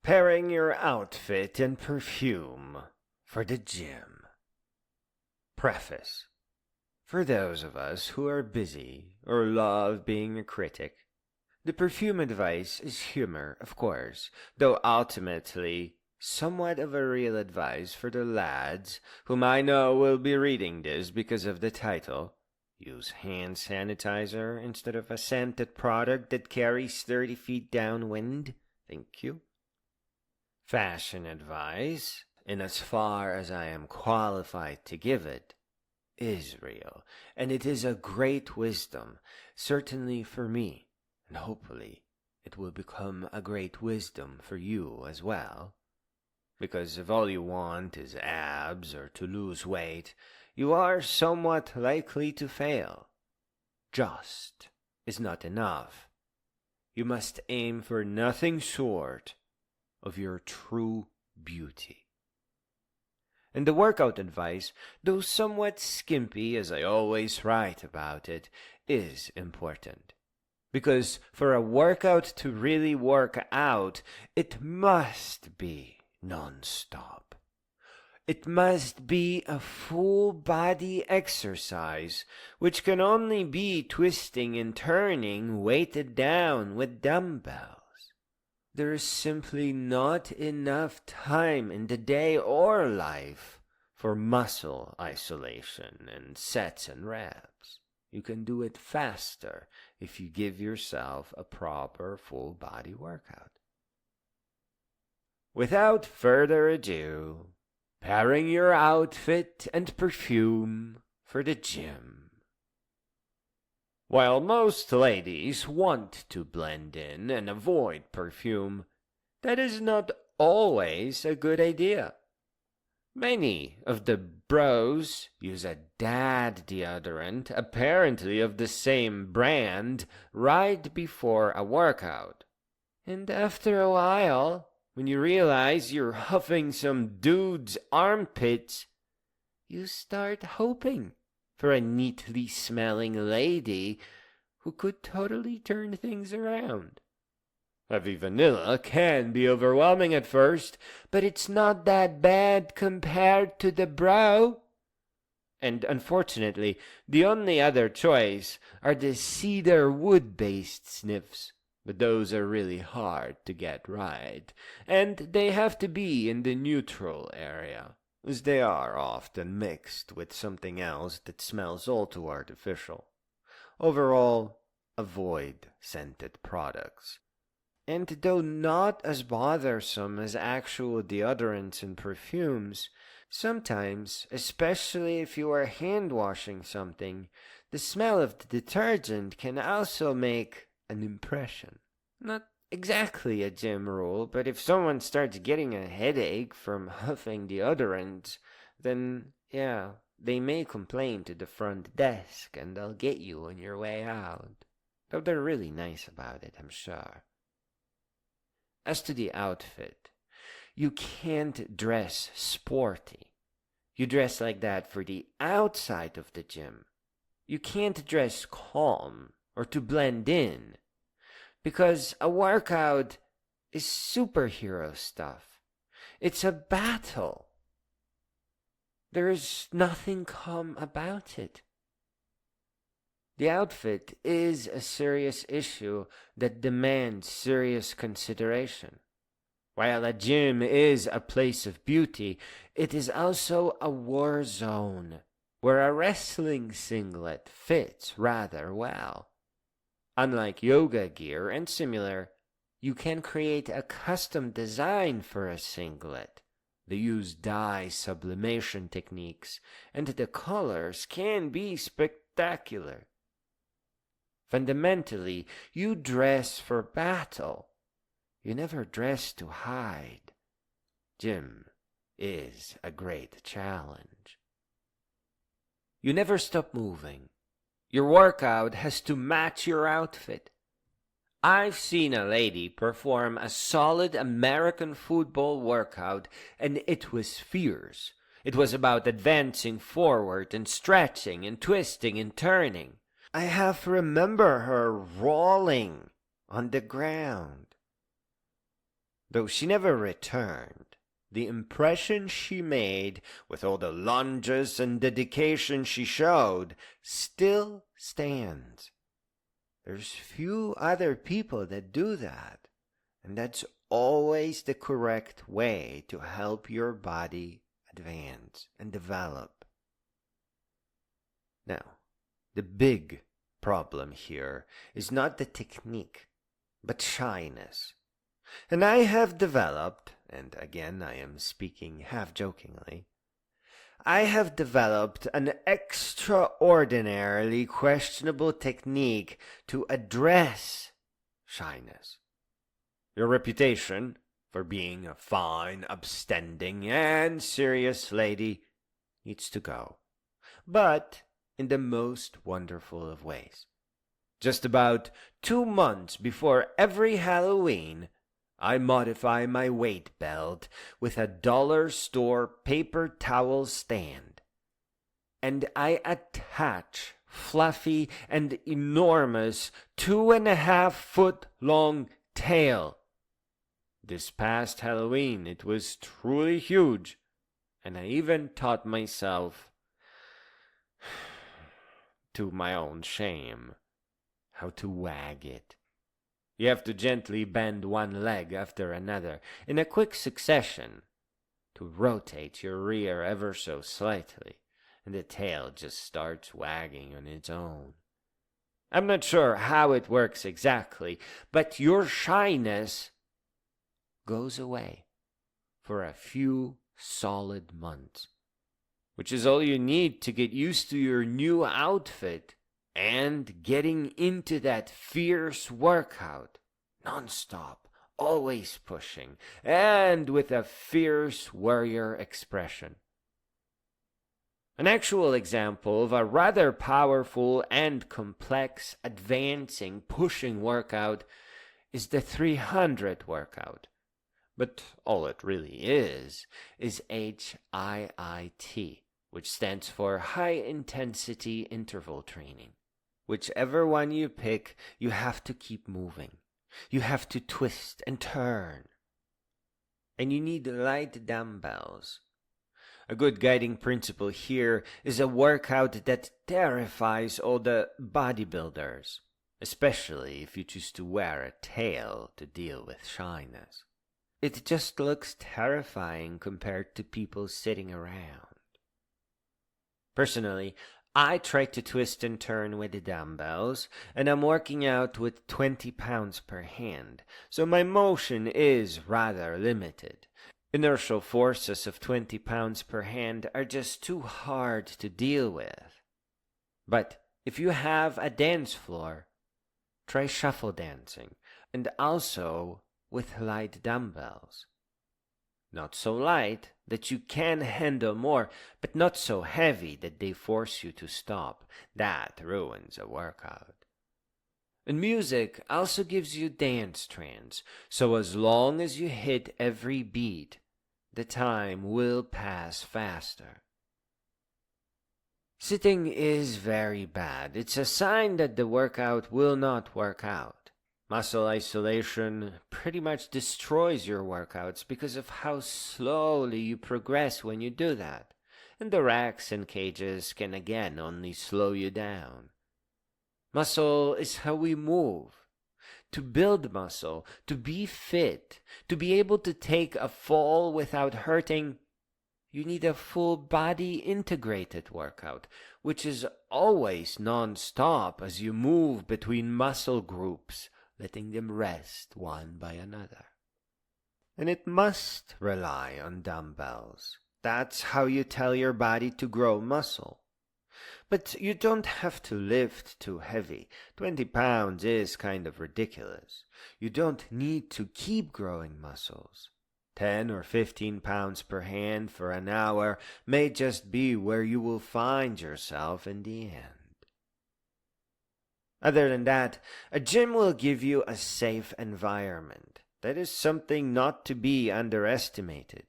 Pairing your outfit and perfume for the gym. Preface. For those of us who are busy or love being a critic, the perfume advice is humor, of course, though ultimately somewhat of a real advice for the lads whom I know will be reading this because of the title. Use hand sanitizer instead of a scented product that carries 30 feet downwind. Thank you. Fashion advice, in as far as I am qualified to give it, is real, and it is a great wisdom, certainly for me, and hopefully it will become a great wisdom for you as well. Because if all you want is abs or to lose weight, you are somewhat likely to fail. Just is not enough. You must aim for nothing short of your true beauty. And the workout advice, though somewhat skimpy as I always write about it, is important. Because for a workout to really work out, it must be non-stop. It must be a full body exercise, which can only be twisting and turning weighted down with dumbbells. There is simply not enough time in the day or life for muscle isolation and sets and reps. You can do it faster if you give yourself a proper full body workout. Without further ado, pairing your outfit and perfume for the gym. While most ladies want to blend in and avoid perfume, that is not always a good idea. Many of the bros use a dad deodorant, apparently of the same brand, right before a workout. And after a while, when you realize you're huffing some dude's armpits, you start hoping for a neatly smelling lady who could totally turn things around. Heavy vanilla can be overwhelming at first, but it's not that bad compared to the bro. And unfortunately, the only other choice are the cedar wood-based sniffs. But those are really hard to get right, and they have to be in the neutral area, as they are often mixed with something else that smells all too artificial. Overall, avoid scented products. And though not as bothersome as actual deodorants and perfumes, sometimes, especially if you are hand-washing something, the smell of the detergent can also make an impression. Not exactly a gym rule, but if someone starts getting a headache from huffing deodorant, then, yeah, they may complain to the front desk and they'll get you on your way out. Though they're really nice about it, I'm sure. As to the outfit, you can't dress sporty. You dress like that for the outside of the gym. You can't dress calm or to blend in, because a workout is superhero stuff. It's a battle. There is nothing calm about it. The outfit is a serious issue that demands serious consideration. While a gym is a place of beauty, it is also a war zone where a wrestling singlet fits rather well. Unlike yoga gear and similar, you can create a custom design for a singlet. They use dye sublimation techniques, and the colors can be spectacular. Fundamentally, you dress for battle. You never dress to hide. Gym is a great challenge. You never stop moving. Your workout has to match your outfit. I've seen a lady perform a solid American football workout, and it was fierce. It was about advancing forward and stretching and twisting and turning. I half remember her rolling on the ground. Though she never returned, the impression she made, with all the lunges and dedication she showed, still stands. There's few other people that do that, and that's always the correct way to help your body advance and develop. Now, the big problem here is not the technique, but shyness. And I have developed, and again I am speaking half-jokingly, I have developed an extraordinarily questionable technique to address shyness. Your reputation for being a fine, upstanding, and serious lady needs to go, but in the most wonderful of ways. Just about 2 months before every Halloween, I modify my weight belt with a dollar store paper towel stand, and I attach fluffy and enormous 2.5-foot long tail. This past Halloween it was truly huge, and I even taught myself, to my own shame, how to wag it. You have to gently bend one leg after another in a quick succession to rotate your rear ever so slightly, and the tail just starts wagging on its own. I'm not sure how it works exactly, but your shyness goes away for a few solid months, which is all you need to get used to your new outfit and getting into that fierce workout, non-stop, always pushing, and with a fierce warrior expression. An actual example of a rather powerful and complex advancing pushing workout is the 300 workout. But all it really is HIIT, which stands for High Intensity Interval Training. Whichever one you pick, you have to keep moving. You have to twist and turn. And you need light dumbbells. A good guiding principle here is a workout that terrifies all the bodybuilders, especially if you choose to wear a tail to deal with shyness. It just looks terrifying compared to people sitting around. Personally, I try to twist and turn with the dumbbells, and I'm working out with 20 pounds per hand, so my motion is rather limited. Inertial forces of 20 pounds per hand are just too hard to deal with. But if you have a dance floor, try shuffle dancing, and also with light dumbbells. Not so light that you can handle more, but not so heavy that they force you to stop. That ruins a workout. And music also gives you dance trance, so as long as you hit every beat, the time will pass faster. Sitting is very bad. It's a sign that the workout will not work out. Muscle isolation pretty much destroys your workouts because of how slowly you progress when you do that, and the racks and cages can again only slow you down. Muscle is how we move. To build muscle, to be fit, to be able to take a fall without hurting, you need a full body integrated workout, which is always non-stop as you move between muscle groups, letting them rest one by another. And it must rely on dumbbells. That's how you tell your body to grow muscle. But you don't have to lift too heavy. 20 pounds is kind of ridiculous. You don't need to keep growing muscles. 10 or 15 pounds per hand for an hour may just be where you will find yourself in the end. Other than that, a gym will give you a safe environment. That is something not to be underestimated.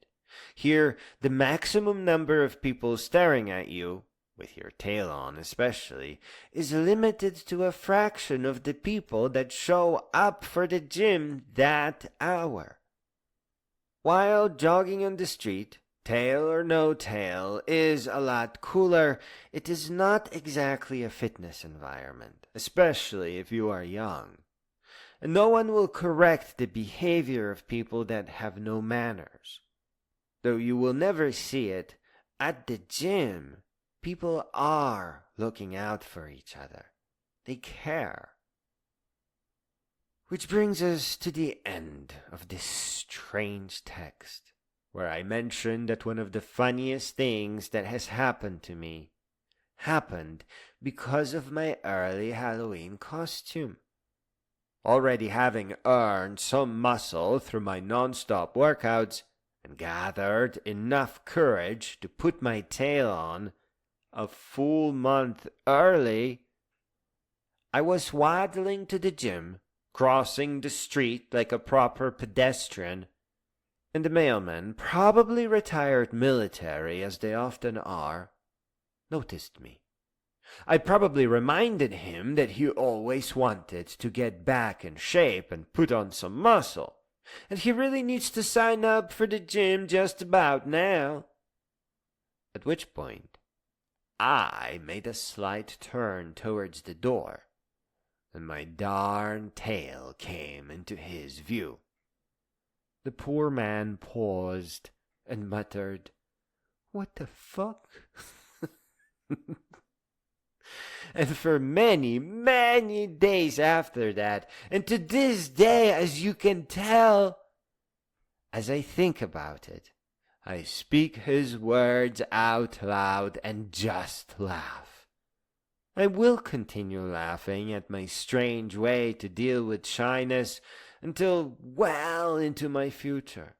Here, the maximum number of people staring at you, with your tail on especially, is limited to a fraction of the people that show up for the gym that hour. While jogging on the street, tail or no tail, is a lot cooler, it is not exactly a fitness environment, especially if you are young. And no one will correct the behavior of people that have no manners. Though you will never see it, at the gym, people are looking out for each other. They care. Which brings us to the end of this strange text, where I mentioned that one of the funniest things that has happened to me happened because of my early Halloween costume. Already having earned some muscle through my non-stop workouts and gathered enough courage to put my tail on a full month early, I was waddling to the gym, crossing the street like a proper pedestrian, and the mailman, probably retired military as they often are, noticed me. I probably reminded him that he always wanted to get back in shape and put on some muscle, and he really needs to sign up for the gym just about now. At which point, I made a slight turn towards the door, and my darn tail came into his view. The poor man paused and muttered, "What the fuck?" And for many, many days after that, and to this day, as you can tell, as I think about it, I speak his words out loud and just laugh. I will continue laughing at my strange way to deal with shyness until well into my future.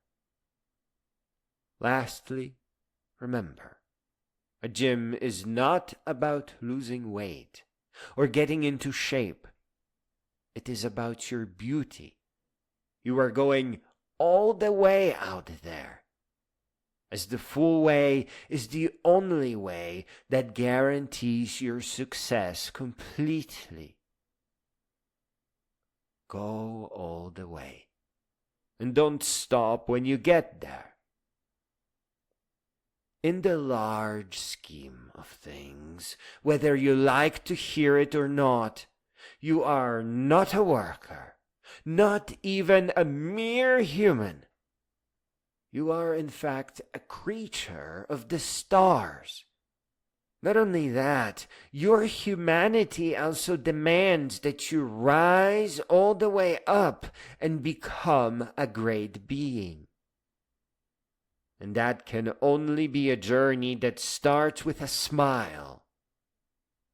Lastly, remember, a gym is not about losing weight or getting into shape. It is about your beauty. You are going all the way out there, as the full way is the only way that guarantees your success completely. Go all the way, and don't stop when you get there. In the large scheme of things, whether you like to hear it or not, you are not a worker, not even a mere human. You are, in fact, a creature of the stars. Not only that, your humanity also demands that you rise all the way up and become a great being. And that can only be a journey that starts with a smile,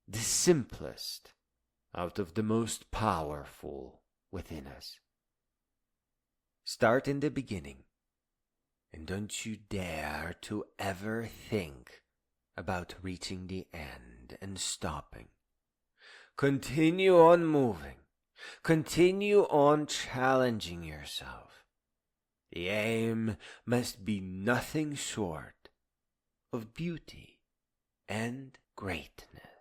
the simplest out of the most powerful within us. Start in the beginning, and don't you dare to ever think about reaching the end and stopping. Continue on moving. Continue on challenging yourself. The aim must be nothing short of beauty and greatness.